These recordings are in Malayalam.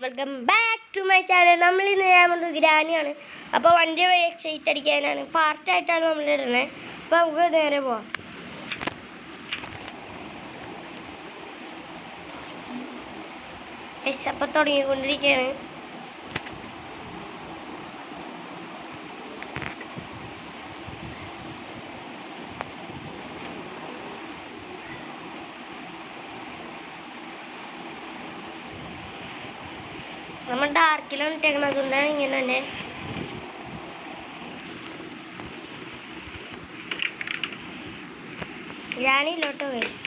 Welcome back to my channel. നമ്മൾ ഇന്ന് ചെയ്യാൻ ഗ്രാനിയാണ്. അപ്പോൾ വണ്ടി വഴി എക്സൈറ്റ് അടിക്കാനാണ്, പാർട്ടായിട്ടാണ് നമ്മൾ ഇടുന്നത്. അപ്പോൾ നമുക്ക് നേരെ പോവാം. അപ്പോൾ തുടങ്ങിക്കൊണ്ടിരിക്കുകയാണ്. നമ്മൾ ഡാർക്കിലാണ് ഇട്ടേക്കുന്നത്, അതുകൊണ്ടാണ് ഇങ്ങനെ തന്നെ. ഞാനില്ലോട്ടോ ഗൈസ്,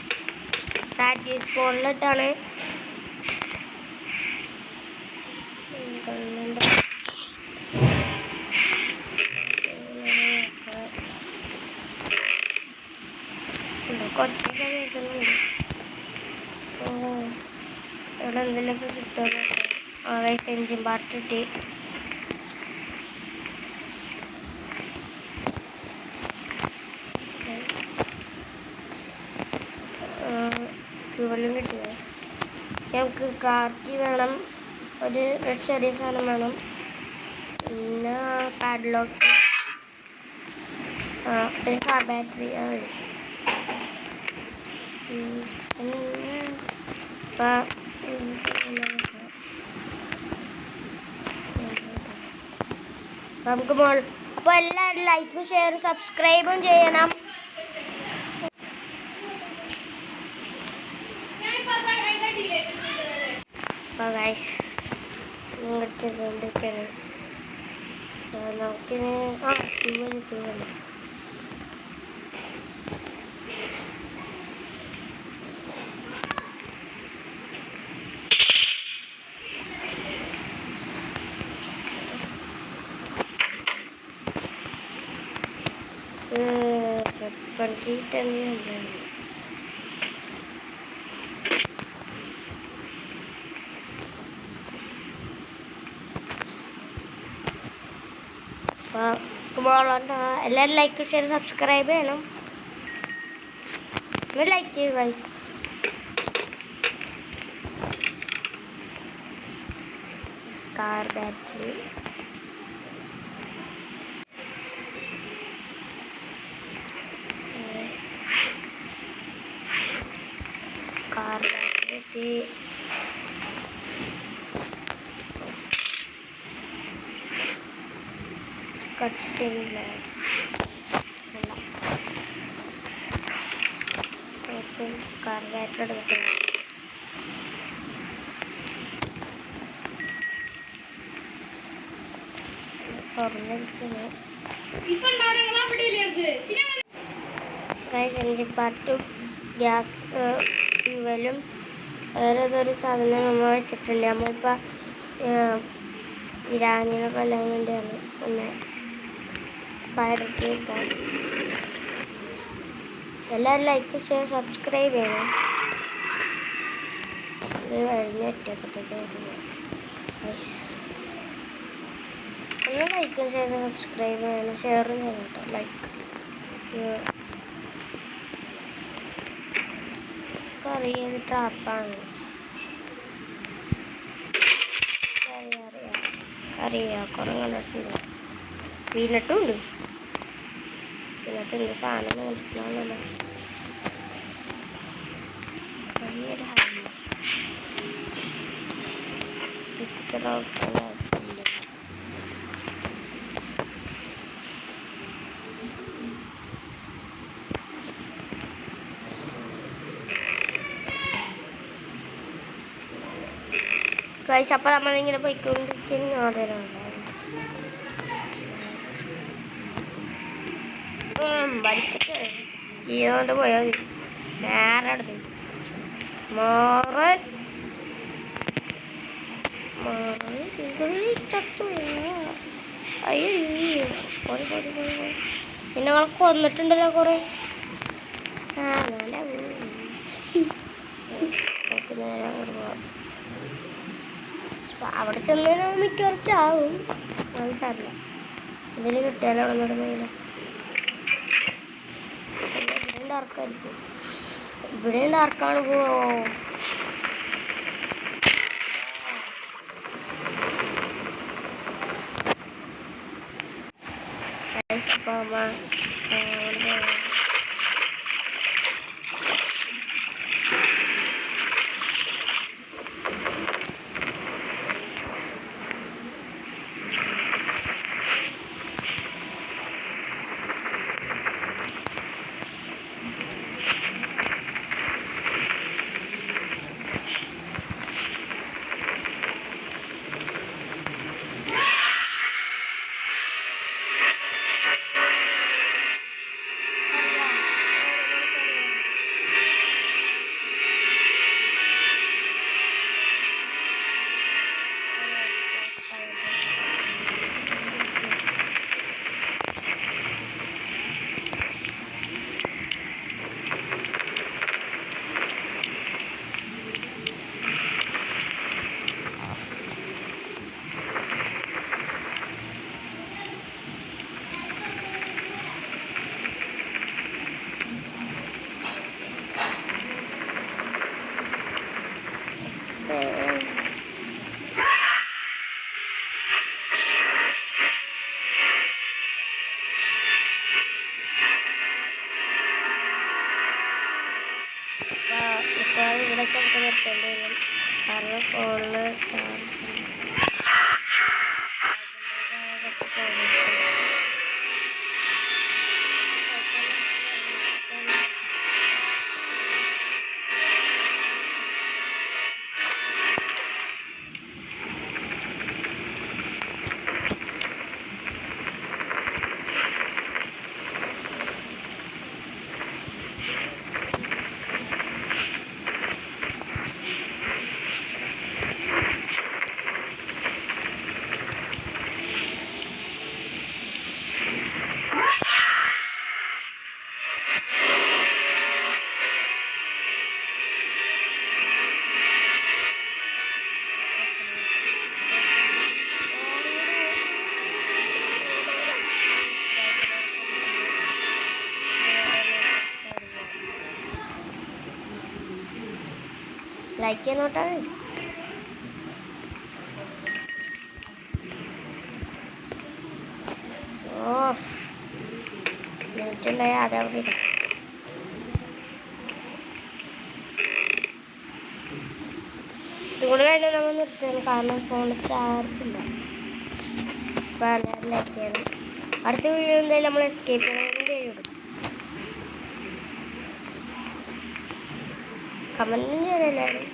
പ്രാക്ടീസ് ഫോണിലിട്ടാണ്. കൊച്ചൊക്കെ കേൾക്കുന്നുണ്ട്. ഇവിടെ എന്തെങ്കിലുമൊക്കെ കിട്ടുമോ? ഗൈസ്, എൻജിൻ പാർട്ട് കിട്ടി. ഫ്യൂവലും കിട്ടി. നമുക്ക് കാർക്കി വേണം, ഒരു ചെറിയ സാധനം വേണം, പിന്നെ പാഡ്ലോക്ക്, പിന്നെ കാർ ബാറ്ററി. നമുക്ക് മോൾ. അപ്പോൾ എല്ലാവരും ലൈക്കും ഷെയറും സബ്സ്ക്രൈബും ചെയ്യണം. അപ്പോൾ ഗൈസ് ചെയ്തുകൊണ്ടിരിക്കുകയാണ്. നമുക്കിന് ഫ്യൂവൽ എല്ലാവരും ലൈക്ക് ഷെയർ സബ്സ്ക്രൈബ് ചെയ്യണം. ലൈക്ക് ചെയ്യുക guys. Car battery, car battery, cutting blade, car battery എടുക്കണം. തുറന്നിരിക്കുന്നു. എൻജിൻ പാർട്ടും ഗ്യാസ് ഫ്യൂവലും വേറെ ഏതൊരു സാധനം നമ്മൾ വെച്ചിട്ടുണ്ട്. നമ്മളിപ്പോൾ ഇറാനിനെ കൊല്ലാൻ വേണ്ടിയാണ് ഒന്ന് സ്പൈഡർക്ക് വെക്കാൻ. എല്ലാവരും ലൈക്ക് ഷെയർ സബ്സ്ക്രൈബ് ചെയ്യണം. ഇത് കഴിഞ്ഞ് ഒറ്റപ്പത്തേക്ക് ഒന്ന് ലൈക്കും ഷെയർ സബ്സ്ക്രൈബ് ചെയ്യണം, ഷെയർ ചെയ്യണം കേട്ടോ. ലൈക്ക് അറിയാം, ട്രാപ്പാണ്. അറിയാം, കുറേ കണ്ടിട്ടുണ്ട്. പീനട്ടും ഇതിനകത്ത് എന്ത് സാധനം മനസ്സിലാവുന്നല്ലോ. Picture out guys. അപ്പോൾ നമ്മളിങ്ങനെ പോയിക്കൊണ്ടിരിക്കുന്ന കൊണ്ട് പോയാൽ മതി. നേരെ അടുത്ത് അയ്യോ പിന്നെ ഞങ്ങൾ കൊന്നിട്ടുണ്ടല്ലോ കുറേ. നേരെ അങ്ങോട്ട് പോവാം. അവിടെ ചെന്ന് മിക്കവാറും ചാവും. അത് സാരില്ല, ഇതിൽ കിട്ടിയാലോ അവിടെ നിന്നിടുന്നില്ല. ഇവിടെ ഡാർക്കായിരിക്കും, ഇവിടെ ഡാർക്കാണ്. അപ്പോൾ അമ്മ ഇപ്പോൾ ഇവിടെ ചിലപ്പോൾ നിർത്തേണ്ടി വരും കാരണം ഫോണിൽ ചാർജ് ലൈക്ക് ചെയ്യാനോട്ടാ നെറ്റ് ഉണ്ടായാൽ അതവിടെ ഇടാം. ഇതുകൊണ്ട് വേണം നമ്മൾ നിർത്തുകയാണ് കാരണം ഫോണിൽ ചാർജ് ഇല്ല. അപ്പോൾ എല്ലാവരും ലൈക്ക് ചെയ്യണം. അടുത്ത വീഡിയോ എന്തായാലും നമ്മൾ എസ്കേപ്പ് ചെയ്യണം. കമൻറ്റും ചെയ്യണം എല്ലാവരും.